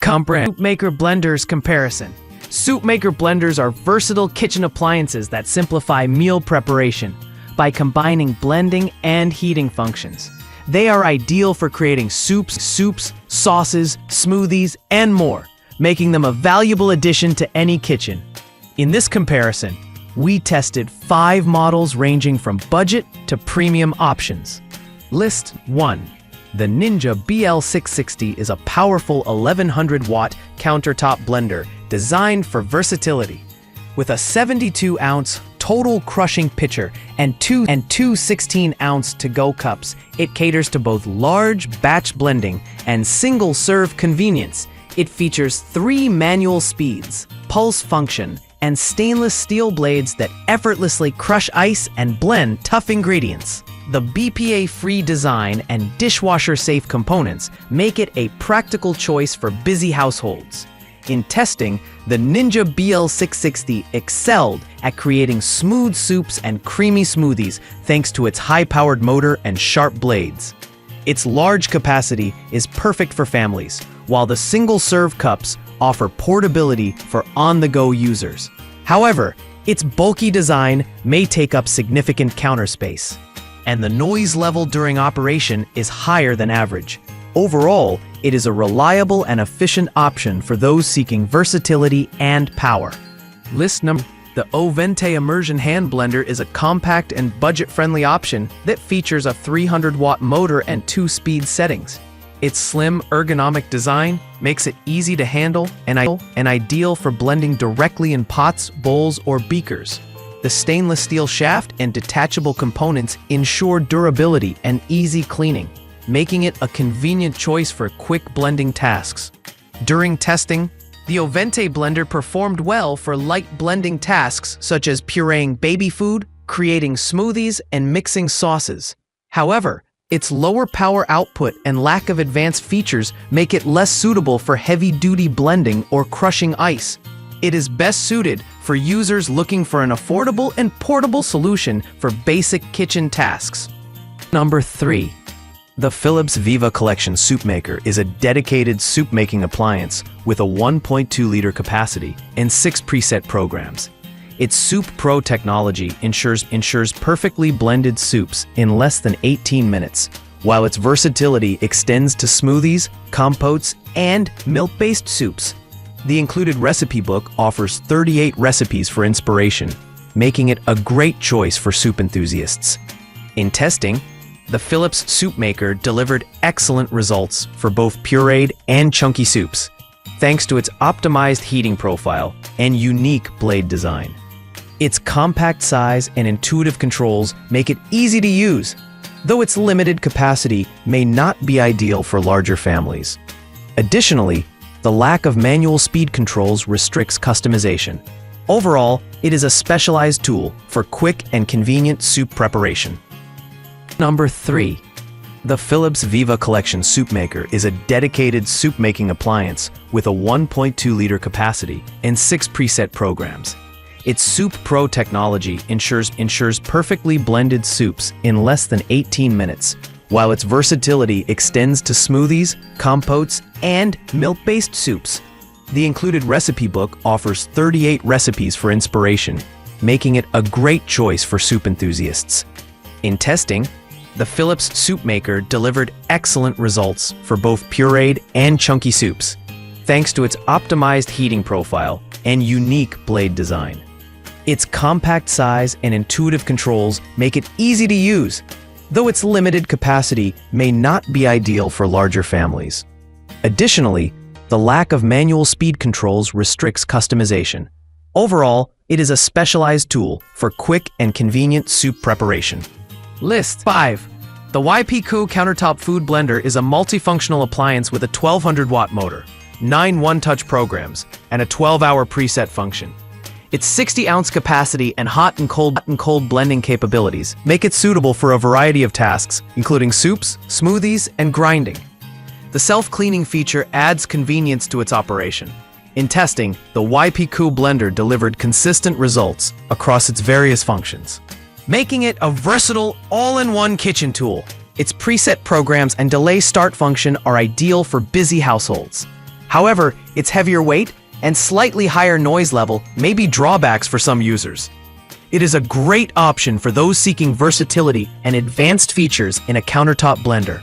Soup Maker Blenders Comparison. Soup Maker blenders are versatile kitchen appliances that simplify meal preparation by combining blending and heating functions. They are ideal for creating soups, sauces, smoothies, and more, making them a valuable addition to any kitchen. In this comparison, we tested 5 models ranging from budget to premium options. List 1. The Ninja BL660 is a powerful 1100-watt countertop blender designed for versatility. With a 72-ounce total crushing pitcher and two 16-ounce to-go cups, it caters to both large batch blending and single-serve convenience. It features 3 manual speeds, pulse function, and stainless steel blades that effortlessly crush ice and blend tough ingredients. The BPA-free design and dishwasher-safe components make it a practical choice for busy households. In testing, the Ninja BL660 excelled at creating smooth soups and creamy smoothies thanks to its high-powered motor and sharp blades. Its large capacity is perfect for families, while the single-serve cups offer portability for on-the-go users. However, its bulky design may take up significant counter space, and the noise level during operation is higher than average. Overall, it is a reliable and efficient option for those seeking versatility and power. List number. The Ovente Immersion Hand Blender is a compact and budget-friendly option that features a 300-watt motor and 2-speed settings. Its slim, ergonomic design makes it easy to handle and ideal for blending directly in pots, bowls, or beakers. The stainless steel shaft and detachable components ensure durability and easy cleaning, making it a convenient choice for quick blending tasks. During testing, the Ovente blender performed well for light blending tasks such as pureeing baby food, creating smoothies, and mixing sauces. However, its lower power output and lack of advanced features make it less suitable for heavy-duty blending or crushing ice. It is best suited for users looking for an affordable and portable solution for basic kitchen tasks. Number 3. The Philips Viva Collection Soup Maker is a dedicated soup-making appliance with a 1.2-liter capacity and 6 preset programs. Its Soup Pro technology ensures perfectly blended soups in less than 18 minutes, while its versatility extends to smoothies, compotes, and milk-based soups. The included recipe book offers 38 recipes for inspiration, making it a great choice for soup enthusiasts. In testing, the Philips Soup Maker delivered excellent results for both pureed and chunky soups, thanks to its optimized heating profile and unique blade design. Its compact size and intuitive controls make it easy to use, though its limited capacity may not be ideal for larger families. Additionally, the lack of manual speed controls restricts customization. Overall, it is a specialized tool for quick and convenient soup preparation. Number 3. The Philips Viva Collection Soup Maker is a dedicated soup-making appliance with a 1.2-liter capacity and 6 preset programs. Its Soup Pro technology ensures perfectly blended soups in less than 18 minutes, while its versatility extends to smoothies, compotes, and milk-based soups. The included recipe book offers 38 recipes for inspiration, making it a great choice for soup enthusiasts. In testing, the Philips Soup Maker delivered excellent results for both pureed and chunky soups, thanks to its optimized heating profile and unique blade design. Its compact size and intuitive controls make it easy to use, though its limited capacity may not be ideal for larger families. Additionally, the lack of manual speed controls restricts customization. Overall, it is a specialized tool for quick and convenient soup preparation. List 5. The YP-Ku Countertop Food Blender is a multifunctional appliance with a 1200-watt motor, 9 one-touch programs, and a 12-hour preset function. Its 60-ounce capacity and hot and cold blending capabilities make it suitable for a variety of tasks, including soups, smoothies, and grinding. The self-cleaning feature adds convenience to its operation. In testing, the YP-Ku blender delivered consistent results across its various functions, making it a versatile, all-in-one kitchen tool. Its preset programs and delay start function are ideal for busy households. However, its heavier weight and slightly higher noise level may be drawbacks for some users. It is a great option for those seeking versatility and advanced features in a countertop blender.